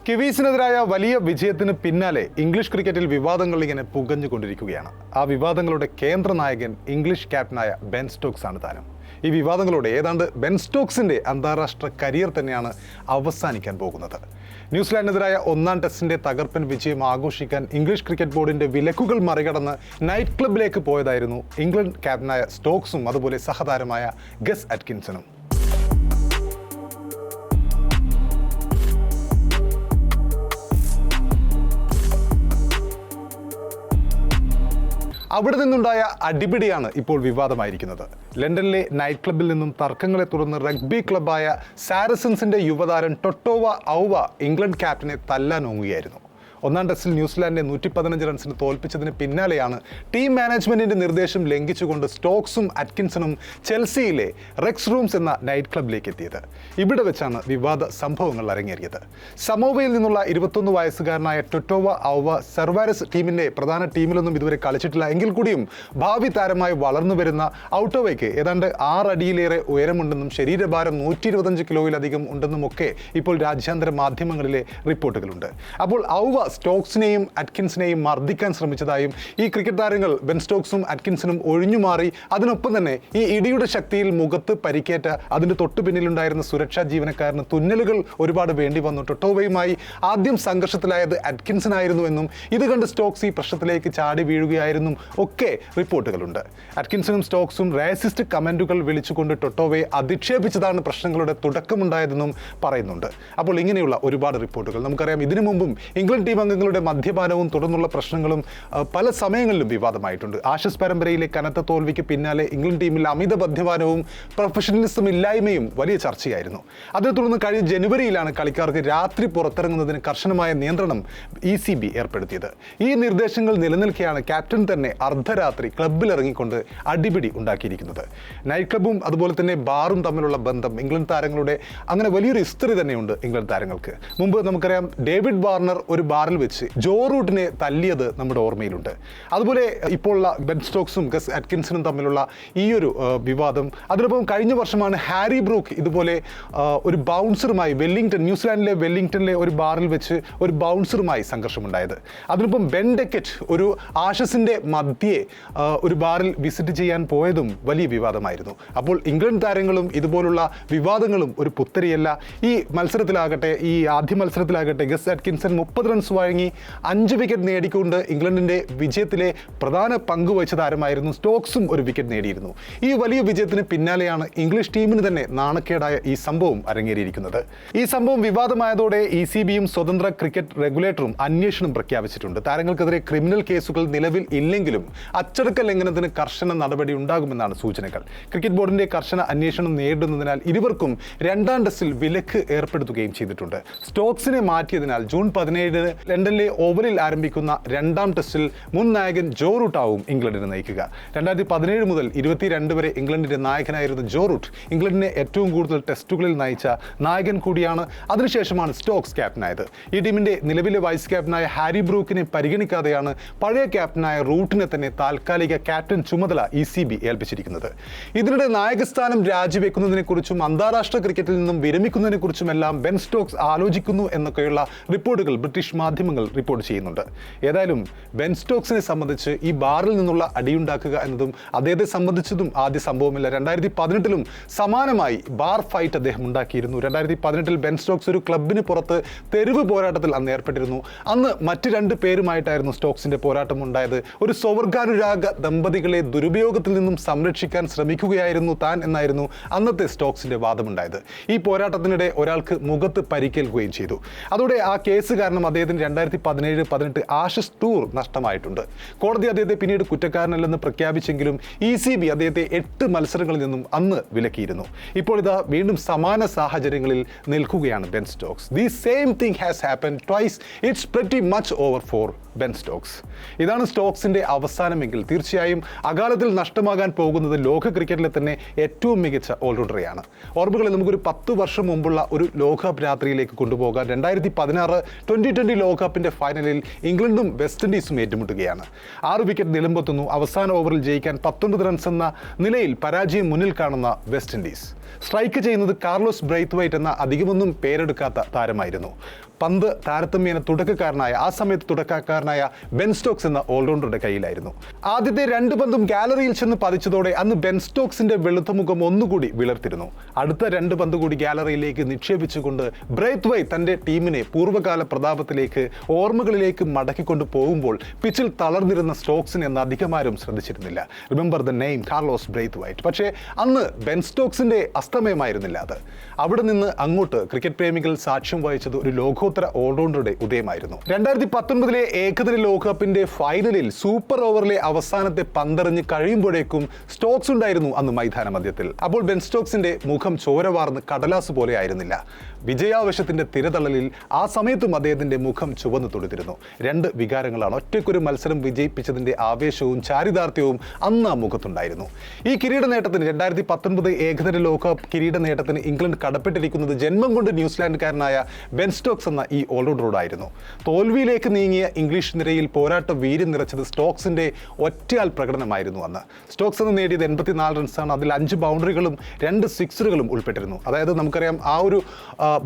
കിവീസിനെതിരായ വലിയ വിജയത്തിന് പിന്നാലെ ഇംഗ്ലീഷ് ക്രിക്കറ്റിൽ വിവാദങ്ങൾ ഇങ്ങനെ പുകഞ്ഞുകൊണ്ടിരിക്കുകയാണ്. ആ വിവാദങ്ങളുടെ കേന്ദ്ര നായകൻ ഇംഗ്ലീഷ് ക്യാപ്റ്റനായ ബെൻ സ്റ്റോക്സ് ആണ് താരം. ഈ വിവാദങ്ങളോടെ ഏതാണ്ട് ബെൻ സ്റ്റോക്സിന്റെ അന്താരാഷ്ട്ര കരിയർ തന്നെയാണ് അവസാനിക്കാൻ പോകുന്നത്. ന്യൂസിലാൻഡിനെതിരായ ഒന്നാം ടെസ്റ്റിന്റെ തകർപ്പൻ വിജയം ആഘോഷിക്കാൻ ഇംഗ്ലീഷ് ക്രിക്കറ്റ് ബോർഡിന്റെ വിലക്കുകൾ മറികടന്ന് നൈറ്റ് ക്ലബിലേക്ക് പോയതായിരുന്നു ഇംഗ്ലണ്ട് ക്യാപ്റ്റനായ സ്റ്റോക്സും അതുപോലെ സഹതാരമായ ഗസ് അറ്റ്കിൻസണും. അവിടെ നിന്നുണ്ടായ അടിപിടിയാണ് ഇപ്പോൾ വിവാദമായിരിക്കുന്നത്. ലണ്ടനിലെ നൈറ്റ് ക്ലബിൽ നിന്നും തർക്കങ്ങളെ തുടർന്ന് റഗ്ബി ക്ലബ്ബായ സാരസൻസിന്റെ യുവതാരം ടൊട്ടോവ ഔവ ഇംഗ്ലണ്ട് ക്യാപ്റ്റനെ തല്ലാനോങ്ങുകയായിരുന്നു. ഒന്നാം ടെസ്റ്റിൽ ന്യൂസിലാൻഡിനെ 115 റൺസിന് തോൽപ്പിച്ചതിന് പിന്നാലെയാണ് ടീം മാനേജ്മെന്റിന്റെ നിർദ്ദേശം ലംഘിച്ചുകൊണ്ട് സ്റ്റോക്സും അറ്റ്കിൻസണും ചെൽസിയിലെ റെക്സ് റൂംസ് എന്ന നൈറ്റ് ക്ലബിലേക്ക് എത്തിയത്. ഇവിടെ വെച്ചാണ് വിവാദ സംഭവങ്ങൾ അരങ്ങേറിയത്. സമോവയിൽ നിന്നുള്ള 21 വയസ്സുകാരനായ ടൊട്ടോവ ഔവ സർവാരസ് ടീമിന്റെ പ്രധാന ടീമിലൊന്നും ഇതുവരെ കളിച്ചിട്ടില്ല എങ്കിൽ കൂടിയും ഭാവി താരമായി വളർന്നു വരുന്ന ഔട്ടോവയ്ക്ക് ഏതാണ്ട് 6 അടിയിലേറെ ഉയരമുണ്ടെന്നും ശരീരഭാരം 125 കിലോയിലധികം ഉണ്ടെന്നുമൊക്കെ ഇപ്പോൾ രാജ്യാന്തര മാധ്യമങ്ങളിലെ റിപ്പോർട്ടുകളുണ്ട്. അപ്പോൾ ഔവ സ്റ്റോക്സിനെയും അറ്റ്കിൻസിനെയും മർദ്ദിക്കാൻ ശ്രമിച്ചതായും ഈ ക്രിക്കറ്റ് താരങ്ങൾ ബെൻ സ്റ്റോക്സും അറ്റ്കിൻസണും ഒഴിഞ്ഞുമാറി അതിനൊപ്പം തന്നെ ഈ ഇടിയുടെ ശക്തിയിൽ മുഖത്ത് പരിക്കേറ്റ അതിൻ്റെ തൊട്ടു പിന്നിലുണ്ടായിരുന്ന സുരക്ഷാ ജീവനക്കാരന് തുന്നലുകൾ ഒരുപാട് വേണ്ടി വന്നു. ടൊട്ടോവയുമായി ആദ്യം സംഘർഷത്തിലായത് അറ്റ്കിൻസൺ ആയിരുന്നു എന്നും ഇത് കണ്ട് സ്റ്റോക്സ് ഈ പ്രശ്നത്തിലേക്ക് ചാടി വീഴുകയായിരുന്നും ഒക്കെ റിപ്പോർട്ടുകളുണ്ട്. അറ്റ്കിൻസണും സ്റ്റോക്സും റേസിസ്റ്റ് കമന്റുകൾ വിളിച്ചുകൊണ്ട് ടൊട്ടോവയെ അധിക്ഷേപിച്ചതാണ് പ്രശ്നങ്ങളുടെ തുടക്കമുണ്ടായതെന്നും പറയുന്നുണ്ട്. അപ്പോൾ ഇങ്ങനെയുള്ള ഒരുപാട് റിപ്പോർട്ടുകൾ നമുക്കറിയാം. ഇതിനു മുമ്പും ഇംഗ്ലണ്ട് ടീം അംഗങ്ങളുടെ മദ്യപാനവും തുടർന്നുള്ള പ്രശ്നങ്ങളും പല സമയങ്ങളിലും വിവാദമായിട്ടുണ്ട്. ആഷസ് പരമ്പരയിലെ കനത്ത തോൽവിക്ക് പിന്നാലെ ഇംഗ്ലണ്ട് ടീമിൽ അമിത മദ്യപാനവും പ്രൊഫഷണലിസം ഇല്ലായ്മയും വലിയ ചർച്ചയായിരുന്നു. അതേ തുടർന്ന് കഴിഞ്ഞ ജനുവരിയിലാണ് കളിക്കാർക്ക് രാത്രി പുറത്തിറങ്ങുന്നതിന് കർശനമായ നിയന്ത്രണം ECB ഏർപ്പെടുത്തിയത്. ഈ നിർദ്ദേശങ്ങൾ നിലനിൽക്കെയാണ് ക്യാപ്റ്റൻ തന്നെ അർദ്ധരാത്രി ക്ലബ്ബിലിറങ്ങിക്കൊണ്ട് അടിപിടി ഉണ്ടാക്കിയിരിക്കുന്നത്. നൈറ്റ് ക്ലബ്ബും അതുപോലെ തന്നെ ബാറും തമ്മിലുള്ള ബന്ധം ഇംഗ്ലണ്ട് താരങ്ങളുടെ അങ്ങനെ വലിയൊരു ഹിസ്റ്ററി തന്നെയുണ്ട് ഇംഗ്ലണ്ട് താരങ്ങൾക്ക്. മുമ്പ് നമുക്കറിയാം ഡേവിഡ് വാർണർ ഒരു ബാറിൽ വെച്ച് ജോ റൂട്ടിനെ തല്ലിയത് നമ്മുടെ ഓർമ്മയിലുണ്ട്. അതുപോലെ ഇപ്പോൾ ഉള്ള ബെൻ സ്റ്റോക്സും ഗസ് അറ്റ്കിൻസണും തമ്മിലുള്ള ഈ ഒരു വിവാദം. അതിനൊപ്പം കഴിഞ്ഞ വർഷമാണ് ഹാരി ബ്രൂക്ക് ഇതുപോലെ ഒരു ബൗൺസറുമായി ന്യൂസിലാൻഡിലെ വെല്ലിംഗ്ടണിലെ ഒരു ബാറിൽ വെച്ച് ഒരു ബൗൺസറുമായി സംഘർഷമുണ്ടായത്. അതിനൊപ്പം ബെൻ ഡെക്കറ്റ് ഒരു ആഷസിന്റെ മധ്യേ ഒരു ബാറിൽ വിസിറ്റ് ചെയ്യാൻ പോയതും വലിയ വിവാദമായിരുന്നു. അപ്പോൾ ഇംഗ്ലണ്ട് താരങ്ങളും ഇതുപോലുള്ള വിവാദങ്ങളും ഒരു പുത്തരിയല്ല. ഈ മത്സരത്തിലാകട്ടെ, ഈ ആദ്യ മത്സരത്തിലാകട്ടെ ഗസ് അറ്റ്കിൻസൺ 30 റൺസ് വഴങ്ങി 5 വിക്കറ്റ് നേടിക്കൊണ്ട് ഇംഗ്ലണ്ടിന്റെ വിജയത്തിലെ പ്രധാന പങ്ക് വഹിച്ച താരമായിരുന്നു. സ്റ്റോക്സും ഒരു വിക്കറ്റ് നേടിയിരുന്നു. ഈ വലിയ വിജയത്തിന് പിന്നാലെയാണ് ഇംഗ്ലീഷ് ടീമിന് തന്നെ നാണക്കേടായ ഈ സംഭവം അരങ്ങേറിയിരിക്കുന്നത്. ഈ സംഭവം വിവാദമായതോടെ ECBയും സ്വതന്ത്ര ക്രിക്കറ്റ് റെഗുലേറ്ററും അന്വേഷണം പ്രഖ്യാപിച്ചിട്ടുണ്ട്. താരങ്ങൾക്കെതിരെ ക്രിമിനൽ കേസുകൾ നിലവിൽ ഇല്ലെങ്കിലും അച്ചടക്ക ലംഘനത്തിന് കർശന നടപടി ഉണ്ടാകുമെന്നാണ് സൂചനകൾ. ക്രിക്കറ്റ് ബോർഡിന്റെ കർശന അന്വേഷണം നേരിടുന്നതിനാൽ ഇരുവർക്കും രണ്ടാം ടെസ്റ്റിൽ വിലക്ക് ഏർപ്പെടുത്തുകയും ചെയ്തിട്ടുണ്ട്. സ്റ്റോക്സിനെ മാറ്റിയതിനാൽ ജൂൺ 17 ലണ്ടനിലെ ഓവലിൽ ആരംഭിക്കുന്ന രണ്ടാം ടെസ്റ്റിൽ മുൻ നായകൻ ജോ റൂട്ടാവും ഇംഗ്ലണ്ടിനെ നയിക്കുക. 2017 മുതൽ 22 വരെ ഇംഗ്ലണ്ടിന്റെ നായകനായിരുന്ന ജോ റൂട്ട് ഇംഗ്ലണ്ടിനെ ഏറ്റവും കൂടുതൽ ടെസ്റ്റുകളിൽ നയിച്ച നായകൻ കൂടിയാണ്. അതിനുശേഷമാണ് സ്റ്റോക്സ് ക്യാപ്റ്റനായത്. ഈ ടീമിന്റെ നിലവിലെ വൈസ് ക്യാപ്റ്റനായ ഹാരി ബ്രൂക്കിനെ പരിഗണിക്കാതെയാണ് പഴയ ക്യാപ്റ്റനായ റൂട്ടിനെ തന്നെ താൽക്കാലിക ക്യാപ്റ്റൻ ചുമതല ECB ഏൽപ്പിച്ചിരിക്കുന്നത്. ഇതിനിടെ നായകസ്ഥാനം രാജിവെക്കുന്നതിനെക്കുറിച്ചും അന്താരാഷ്ട്ര ക്രിക്കറ്റിൽ നിന്നും വിരമിക്കുന്നതിനെക്കുറിച്ചുമെല്ലാം ബെൻ സ്റ്റോക്സ് ആലോചിക്കുന്നു എന്നൊക്കെയുള്ള റിപ്പോർട്ടുകൾ ബ്രിട്ടീഷ് മാധ്യമങ്ങൾ റിപ്പോർട്ട് ചെയ്യുന്നുണ്ട്. ഏതായാലും ബെൻ സ്റ്റോക്സിനെ സംബന്ധിച്ച് ഈ ബാറിൽ നിന്നുള്ള അടിയുണ്ടാക്കുക എന്നതും അദ്ദേഹത്തെ സംബന്ധിച്ചതും ആദ്യ സംഭവമില്ല. 2018 സമാനമായി ബാർ ഫൈറ്റ് അദ്ദേഹം ഉണ്ടാക്കിയിരുന്നു. 2018 ബെൻ സ്റ്റോക്സ് ഒരു ക്ലബിന് പുറത്ത് തെരുവ് പോരാട്ടത്തിൽ അന്ന് ഏർപ്പെട്ടിരുന്നു. അന്ന് മറ്റ് 2 പേരുമായിട്ടായിരുന്നു സ്റ്റോക്സിന്റെ പോരാട്ടം ഉണ്ടായത്. ഒരു സ്വവർഗാനുരാഗ ദമ്പതികളെ ദുരുപയോഗത്തിൽ നിന്നും സംരക്ഷിക്കാൻ ശ്രമിക്കുകയായിരുന്നു താൻ എന്നായിരുന്നു അന്നത്തെ സ്റ്റോക്സിന്റെ വാദമുണ്ടായത്. ഈ പോരാട്ടത്തിനിടെ ഒരാൾക്ക് മുഖത്ത് പരിക്കേൽക്കുകയും ചെയ്തു. അതോടെ ആ കേസ് കാരണം അദ്ദേഹത്തിന് 2017-18 ആഷസ് ടൂർ നഷ്ടമായിട്ടുണ്ട്. കോടതി അദ്ദേഹത്തെ പിന്നീട് കുറ്റക്കാരനല്ലെന്ന് പ്രഖ്യാപിച്ചെങ്കിലും ECB അദ്ദേഹത്തെ 8 മത്സരങ്ങളിൽ നിന്നും അന്ന് വിലക്കിയിരുന്നു. ഇപ്പോൾ ഇതാ വീണ്ടും സമാന സാഹചര്യങ്ങളിൽ നിൽക്കുകയാണ് Ben Stokes. The same thing has happened twice. It's pretty much over for Ben Stokes. ഇതാണ് സ്റ്റോക്സിന്റെ അവസാനമെങ്കിൽ തീർച്ചയായും അകാലത്തിൽ നഷ്ടമാകാൻ പോകുന്നത് ലോക ക്രിക്കറ്റിലെ തന്നെ ഏറ്റവും മികച്ച ഓൾറൗണ്ടറെയാണ്. ഓർമ്മകളിൽ നമുക്കൊരു 10 വർഷം മുമ്പുള്ള ഒരു ലോകകപ്പ് രാത്രിയിലേക്ക് കൊണ്ടുപോകാൻ 2016 2020 ലോകകപ്പിന്റെ ഫൈനലിൽ ഇംഗ്ലണ്ടും വെസ്റ്റ് ഇൻഡീസും ഏറ്റുമുട്ടുകയാണ്. 6 വിക്കറ്റ് നിലമ്പെത്തുന്നു. അവസാന ഓവറിൽ ജയിക്കാൻ 19 റൺസ് എന്ന നിലയിൽ പരാജയം മുന്നിൽ കാണുന്ന വെസ്റ്റ് ഇൻഡീസ്. സ്ട്രൈക്ക് ചെയ്യുന്നത് കാർലോസ് ബ്രൈത്വൈറ്റ് എന്ന അധികമൊന്നും പേരെടുക്കാത്ത താരമായിരുന്നു. പന്ത് താരതമ്യേന തുടക്കക്കാരനായ ആ സമയത്ത് തുടക്കക്കാരനായ ബെൻ സ്റ്റോക്സ് എന്ന ഓൾറൗണ്ടറുടെ കയ്യിലായിരുന്നു. ആദ്യത്തെ 2 പന്തും ഗാലറിയിൽ ചെന്ന് പതിച്ചതോടെ അന്ന് ബെൻ സ്റ്റോക്സിന്റെ വെളുത്ത മുഖം ഒന്നുകൂടി വിളർത്തിരുന്നു. അടുത്ത 2 പന്ത് കൂടി ഗാലറിയിലേക്ക് നിക്ഷേപിച്ചുകൊണ്ട് ബ്രേത്ത്വൈറ്റ് തന്റെ ടീമിനെ പൂർവ്വകാല പ്രതാപത്തിലേക്ക് ഓർമ്മകളിലേക്ക് മടക്കിക്കൊണ്ട് പോകുമ്പോൾ പിച്ചിൽ തളർന്നിരുന്ന സ്റ്റോക്സിനെ അന്ന് അധികമാരും ശ്രദ്ധിച്ചിരുന്നില്ല. Remember the name Carlos Brathwaite. പക്ഷേ അന്ന് ബെൻ സ്റ്റോക്സിന്റെ അസ്തമയമായിരുന്നില്ല അത്. അവിടെ നിന്ന് അങ്ങോട്ട് ക്രിക്കറ്റ് പ്രേമികൾ സാക്ഷ്യം വഹിച്ചത് ഒരു ലോകോത്തര ഓൾറൗണ്ടറുടെ ഉദയമായിരുന്നു. 2019 ഏകദിന ലോകകപ്പിന്റെ ഫൈനലിൽ സൂപ്പർ ഓവറിലെ അവസാനത്തെ പന്തെറിഞ്ഞ് കഴിയുമ്പോഴേക്കും സ്റ്റോക്സ് ഉണ്ടായിരുന്നു അന്ന് മൈതാന മധ്യത്തിൽ. അപ്പോൾ ബെൻ സ്റ്റോക്സിന്റെ മുഖം ചോരവാർന്ന് കടലാസ് പോലെ ആയിരുന്നില്ല. വിജയാവേശത്തിന്റെ തിരതള്ളലിൽ ആ സമയത്തും അദ്ദേഹത്തിന്റെ മുഖം ചുവന്നു തൊടുത്തിരുന്നു. 2 വികാരങ്ങളാണ്. ഒറ്റയ്ക്കൊരു മത്സരം വിജയിപ്പിച്ചതിന്റെ ആവേശവും ചാരിതാർത്ഥ്യവും അന്ന് ആ മുഖത്തുണ്ടായിരുന്നു. ഈ കിരീട നേട്ടത്തിന് 2019 ഏകദിന ലോകകപ്പ് കിരീട നേട്ടത്തിന് ഇംഗ്ലണ്ട് കടപ്പെട്ടിരിക്കുന്നത് ജന്മം കൊണ്ട് ന്യൂസിലാൻഡുകാരനായ ബെൻ സ്റ്റോക്സ് എന്ന ഈ ഓൾറൗണ്ടറോടായിരുന്നു. തോൽവിയിലേക്ക് നീങ്ങിയ ഇംഗ്ലീഷ് നിരയിൽ പോരാട്ട വീര്യം നിറച്ചത് സ്റ്റോക്സിന്റെ ഒറ്റയാൾ പ്രകടനമായിരുന്നു അന്ന്. സ്റ്റോക്സ് എന്ന് നേടിയത് 84 റൺസാണ്. അതിൽ 5 ബൗണ്ടറികളും 2 സിക്സറുകളും ഉൾപ്പെട്ടിരുന്നു. അതായത് നമുക്കറിയാം ആ ഒരു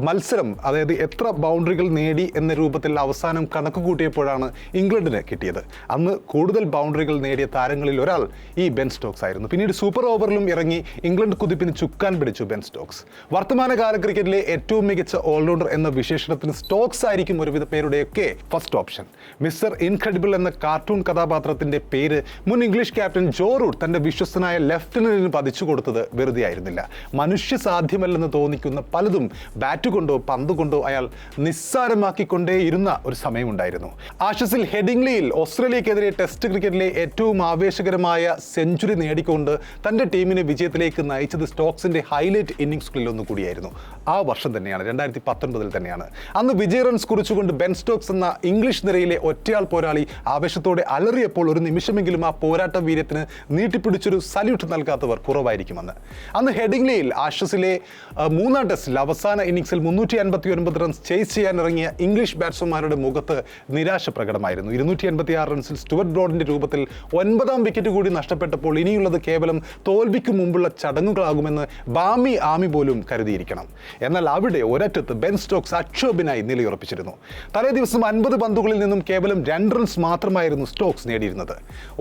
മത്സരം, അതായത് എത്ര ബൗണ്ടറികൾ നേടി എന്ന രൂപത്തിൽ അവസാനം കണക്ക് കൂട്ടിയപ്പോഴാണ് ഇംഗ്ലണ്ടിന് കിട്ടിയത്. അന്ന് കൂടുതൽ ബൗണ്ടറികൾ നേടിയ താരങ്ങളിൽ ഒരാൾ ഈ ബെൻ സ്റ്റോക്സ് ആയിരുന്നു. പിന്നീട് സൂപ്പർ ഓവറിലും ഇറങ്ങി ഇംഗ്ലണ്ട് കുതിപ്പിന് ചുക്കാൻ പിടിച്ചു ബെൻ സ്റ്റോക്സ്. വർത്തമാനകാല ക്രിക്കറ്റിലെ ഏറ്റവും മികച്ച ഓൾറൗണ്ടർ എന്ന വിശേഷണത്തിന് സ്റ്റോക്സ് ആയിരിക്കും ഒരുവിധ പേരുടെയൊക്കെ ഫസ്റ്റ് ഓപ്ഷൻ. മിസ്റ്റർ ഇൻക്രെഡിബിൾ എന്ന കാർട്ടൂൺ കഥാപാത്രത്തിന്റെ പേര് മുൻ ഇംഗ്ലീഷ് ക്യാപ്റ്റൻ ജോ റൂട്ട് തന്റെ വിശ്വസ്തനായ ലെഫ്റ്റനന്റിന് പതിച്ചു കൊടുത്തത് വെറുതെ ആയിരുന്നില്ല. മനുഷ്യ സാധ്യമല്ലെന്ന് തോന്നിക്കുന്ന പലതും ബാറ്റ് കൊണ്ടോ പന്ത് കൊണ്ടോ അയാൾ നിസ്സാരമാക്കിക്കൊണ്ടേയിരുന്ന ഒരു സമയമുണ്ടായിരുന്നു. ആഷസിൽ ഹെഡിംഗ്ലിയിൽ ഓസ്ട്രേലിയക്കെതിരെ ടെസ്റ്റ് ക്രിക്കറ്റിലെ ഏറ്റവും ആവേശകരമായ സെഞ്ചുറി നേടിക്കൊണ്ട് തന്റെ ടീമിനെ വിജയത്തിലേക്ക് നയിച്ചത് സ്റ്റോക്സിന്റെ ഹൈലൈറ്റ് ഇന്നിംഗ്സുകളിൽ ഒന്നുകൂടിയായിരുന്നു. ആ വർഷം തന്നെയാണ്, 2019 തന്നെയാണ്. അന്ന് വിജയ റൺസ് കുറിച്ചുകൊണ്ട് ബെൻ സ്റ്റോക്സ് എന്ന ഇംഗ്ലീഷ് നിരയിലെ ഒറ്റയാൾ പോരാളി ആവേശത്തോടെ അലറിയപ്പോൾ ഒരു നിമിഷമെങ്കിലും ആ പോരാട്ട വീര്യത്തിന് നീട്ടിപ്പിടിച്ചൊരു സല്യൂട്ട് നൽകാത്തവർ കുറവായിരിക്കുമെന്ന്. അന്ന് ഹെഡിംഗ്ലിയിൽ ആഷസിലെ 3-ാം ടെസ്റ്റിൽ അവസാന ഇന്നിംഗ്സിൽ 359 റൺസ് ചേസ് ചെയ്യാനിറങ്ങിയ ഇംഗ്ലീഷ് ബാറ്റ്സ്മാൻമാരുടെ മുഖത്ത് നിരാശ പ്രകടമായിരുന്നു. 286 റൺസിൽ സ്റ്റുവർട്ട് ബ്രോഡിന്റെ രൂപത്തിൽ 9-ാം വിക്കറ്റ് കൂടി നഷ്ടപ്പെട്ടപ്പോൾ ഇനിയുള്ളത് കേവലം തോൽവിക്ക് മുമ്പുള്ള ചടങ്ങുകളാകുമെന്ന് ബാമി ആമി പോലും കരുതിയിരിക്കണം. എന്നാൽ അവിടെ ഒരറ്റത്ത് ബെൻ സ്റ്റോക്സ് അക്ഷോഭ്യനായി നിലയുറപ്പിച്ചിരുന്നു. തലേ ദിവസം 50 പന്തുകളിൽ നിന്നും കേവലം 2 റൺസ് മാത്രമായിരുന്നു സ്റ്റോക്സ് നേടിയിരുന്നത്.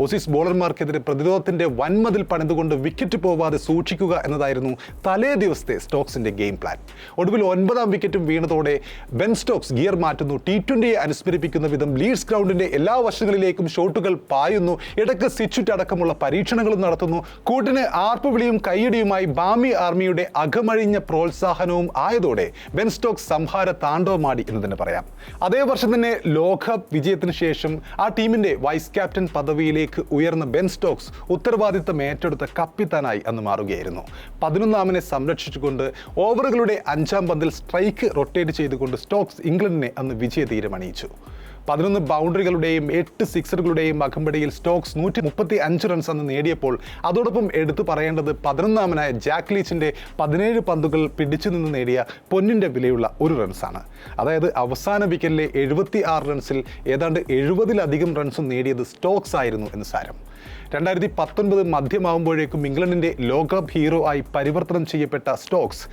ഓസീസ് ബോളർമാർക്കെതിരെ പ്രതിരോധത്തിന്റെ വൻമതിൽ പണിതുകൊണ്ട് വിക്കറ്റ് പോവാതെ സൂക്ഷിക്കുക എന്നതായിരുന്നു തലേ ദിവസത്തെ സ്റ്റോക്സിന്റെ ഗെയിം പ്ലാൻ. ഒടുവിൽ 9-ാം വിക്കറ്റും വീണതോടെ ബെൻ സ്റ്റോക്സ് ഗിയർ മാറ്റുന്നു. T20യെ അനുസ്മരിപ്പിക്കുന്ന വിധം ലീഡ്സ് ഗ്രൗണ്ടിന്റെ എല്ലാ വശങ്ങളിലേക്കും ഷോട്ടുകൾ പായുന്നു. ഇടയ്ക്ക് സ്വിച്ച് അടക്കമുള്ള പരീക്ഷണങ്ങളും നടത്തുന്നു. കൂട്ടിന് ആർപ്പുവിളിയും കയ്യടിയുമായി ബാമി ആർമിയുടെ അകമഴിഞ്ഞ പ്രോത്സാഹനവും ആയതോടെ ബെൻ സ്റ്റോക്സ് സംഹാര താണ്ഡവമാടി എന്ന് തന്നെ പറയാം. അതേ വർഷം തന്നെ ലോകകപ്പ് വിജയത്തിന് ശേഷം ആ ടീമിന്റെ വൈസ് ക്യാപ്റ്റൻ പദവിയിലേക്ക് ഉയർന്ന ബെൻ സ്റ്റോക്സ് ഉത്തരവാദിത്തം ഏറ്റെടുത്ത കപ്പിത്താനായി അന്ന് മാറുകയായിരുന്നു. 11-ാമനെ സംരക്ഷിച്ചുകൊണ്ട് ഓവറുകളുടെ 5-ാം പന്തിൽ സ്ട്രൈക്ക് റൊട്ടേറ്റ് ചെയ്തുകൊണ്ട് സ്റ്റോക്സ് ഇംഗ്ലണ്ടിനെ അന്ന് വിജയ തീരമണിയിച്ചു. 11 ബൗണ്ടറികളുടെയും 8 സിക്സറുകളുടെയും അകമ്പടിയിൽ സ്റ്റോക്സ് 135 റൺസ് അന്ന് നേടിയപ്പോൾ അതോടൊപ്പം എടുത്തു പറയേണ്ടത് 11-ാമനായ ജാക്ക് ലീച്ചിന്റെ 17 പന്തുകൾ പിടിച്ചു നിന്ന് നേടിയ പൊന്നിന്റെ വിലയുള്ള 1 റൺസാണ്. അതായത് അവസാന വിക്കറ്റിലെ 76 റൺസിൽ ഏതാണ്ട് 70-ലധികം റൺസും നേടിയത് സ്റ്റോക്സ് ആയിരുന്നു എന്ന് സാരം. 2019 മധ്യമാവുമ്പോഴേക്കും ഇംഗ്ലണ്ടിന്റെ ലോകകപ്പ് ഹീറോ ആയി പരിവർത്തനം ചെയ്യപ്പെട്ട സ്റ്റോക്സ്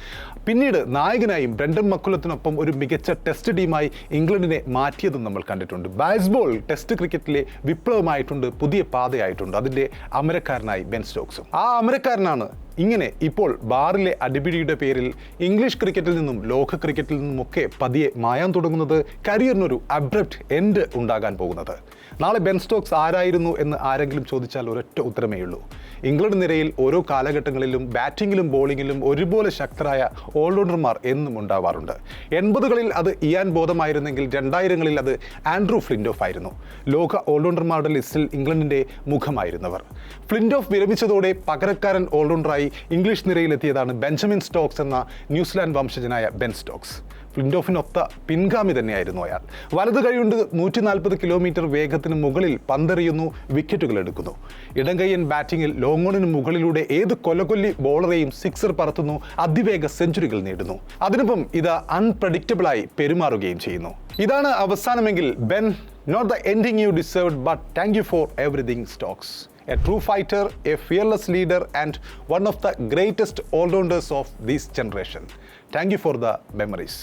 പിന്നീട് നായകനായും ബ്രെൻഡൻ മക്കുലത്തിനൊപ്പം ഒരു മികച്ച ടെസ്റ്റ് ടീമായി ഇംഗ്ലണ്ടിനെ മാറ്റിയതും നമ്മൾ കണ്ടിട്ടുണ്ട്. ബേസ്ബോൾ ടെസ്റ്റ് ക്രിക്കറ്റിലെ വിപ്ലവമായിട്ടുണ്ട്, പുതിയ പാതയായിട്ടുണ്ട്. അതിൻ്റെ അമരക്കാരനായി ബെൻ സ്റ്റോക്സും. ആ അമരക്കാരനാണ് ഇങ്ങനെ ഇപ്പോൾ ബാറിലെ അടിപിടിയുടെ പേരിൽ ഇംഗ്ലീഷ് ക്രിക്കറ്റിൽ നിന്നും ലോക ക്രിക്കറ്റിൽ നിന്നുമൊക്കെ പതിയെ മായാൻ തുടങ്ങുന്നത്. കരിയറിനൊരു അബ്രപ്റ്റ് എൻഡ് ഉണ്ടാകാൻ പോകുന്നത്. നാളെ ബെൻ സ്റ്റോക്സ് ആരായിരുന്നു എന്ന് ആരെങ്കിലും ചോദിച്ചാൽ ഒരൊറ്റ ഉത്തരമേ ഉള്ളൂ. ഇംഗ്ലണ്ട് നിരയിൽ ഓരോ കാലഘട്ടങ്ങളിലും ബാറ്റിങ്ങിലും ബോളിങ്ങിലും ഒരുപോലെ ശക്തരായ ഓൾറൗണ്ടർമാർ എന്നും ഉണ്ടാവാറുണ്ട്. 80കളിൽ അത് ഇയാൻ ബോധമായിരുന്നെങ്കിൽ 2000കളിൽ അത് ആൻഡ്രൂ ഫ്ലിൻഡോഫ് ആയിരുന്നു. ലോക ഓൾറൗണ്ടർമാരുടെ ലിസ്റ്റിൽ ഇംഗ്ലണ്ടിൻ്റെ മുഖമായിരുന്നവർ. ഫ്ലിൻഡോഫ് വിരമിച്ചതോടെ പകരക്കാരൻ ഓൾറൗണ്ടറായി ഇംഗ്ലീഷ് നിരയിലെത്തിയതാണ് ബെഞ്ചമിൻ സ്റ്റോക്സ് എന്ന ന്യൂസിലാൻഡ് വംശജനായ ബെൻ സ്റ്റോക്സ്. ഫ്ലിൻഡോഫിനൊത്ത പിൻഗാമി തന്നെയായിരുന്നു അയാൾ. വലത് കൈകൊണ്ട് 140 കിലോമീറ്റർ വേഗത്തിന് മുകളിൽ പന്തെറിയുന്നു, വിക്കറ്റുകൾ എടുക്കുന്നു. ഇടംകൈയൻ ബാറ്റിങ്ങിൽ ലോങ് ഓണിന് മുകളിലൂടെ ഏത് കൊലകൊല്ലി ബോളറെയും സിക്സർ പറത്തുന്നു, അതിവേഗ സെഞ്ചുറികൾ നേടുന്നു. അതിനൊപ്പം ഇത് അൺപ്രഡിക്റ്റബിളായി പെരുമാറുകയും ചെയ്യുന്നു. ഇതാണ് അവസാനമെങ്കിൽ Ben, not the ending you deserved, but thank you for everything, Stokes. A true fighter, a fearless leader, and one of the greatest all-rounders of this generation. Thank you for the memories.